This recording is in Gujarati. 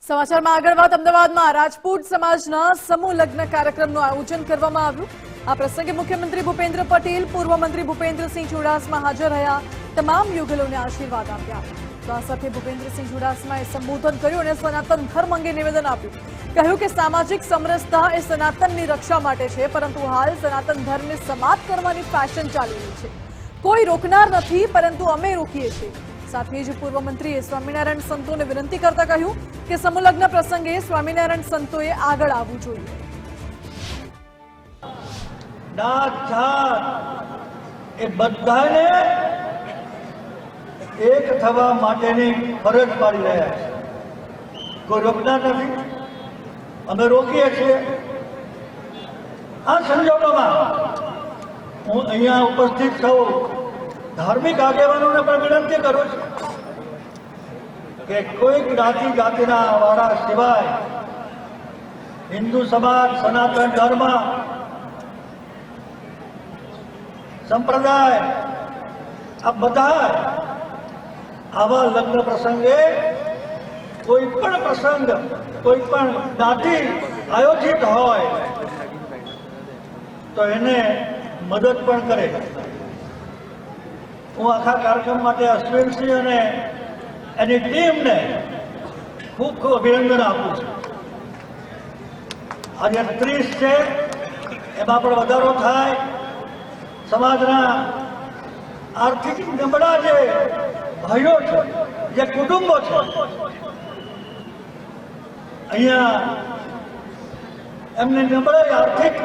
સમાચારમાં આગળ વાત અમદાવાદમાં રાજપૂત સમાજના સમૂહ લગ્ન કાર્યક્રમનું આયોજન કરવામાં આવ્યું। આ પ્રસંગે મુખ્યમંત્રી ભૂપેન્દ્ર પટેલ, પૂર્વ મંત્રી ભૂપેન્દ્રસિંહ ચુડાસમા હાજર રહ્યા, તમામ યુગલોને આશીર્વાદ આપ્યા। તો આ સાથે ભૂપેન્દ્રસિંહ ચુડાસમાએ સંબોધન કર્યું અને સનાતન ધર્મ અંગે નિવેદન આપ્યું। કહ્યું કે સામાજિક સમરસતા એ સનાતનની રક્ષા માટે છે, પરંતુ હાલ સનાતન ધર્મને સમાપ્ત કરવાની ફેશન ચાલી રહી છે। કોઈ રોકનાર નથી, પરંતુ અમે રોકીએ છીએ। સાથે જ પૂર્વ મંત્રીએ સ્વામિનારાયણ સંતોને વિનંતી કરતા કહ્યું કે સમૂહ લગ્ન પ્રસંગે સ્વામિનારાયણ સંતોએ આગળ આવવું જોઈએ। નાત જાત એ બધાને એક થવા માટેની ફરજ પાડી રહ્યા છે। કોઈ રોકનાર નથી, અમે રોકીએ છીએ। આ સંજોગોમાં હું અહીંયા ઉપસ્થિત સૌ ધાર્મિક આગેવાનોને પણ વિનંતી કરું છું કે કોઈ જ્ઞાતિ જાતિના વાળા સિવાય હિન્દુ સમાજ, સનાતન ધર્મ, સંપ્રદાય આ બધા આવા લગ્ન પ્રસંગે કોઈ પણ પ્રસંગ, કોઈ પણ જ્ઞાતિ આયોજિત હોય તો એને મદદ પણ કરે। હું આખા કાર્યક્રમ માટે અશ્વિનસિંહ અને એની ટીમને ખૂબ ખૂબ અભિનંદન આપું છું। આજે 30 છે, એમાં પણ વધારો થાય। સમાજના આર્થિક નબળા જે ભાઈઓ છે, જે કુટુંબો છે, અહીંયા એમની નબળાઈ આર્થિક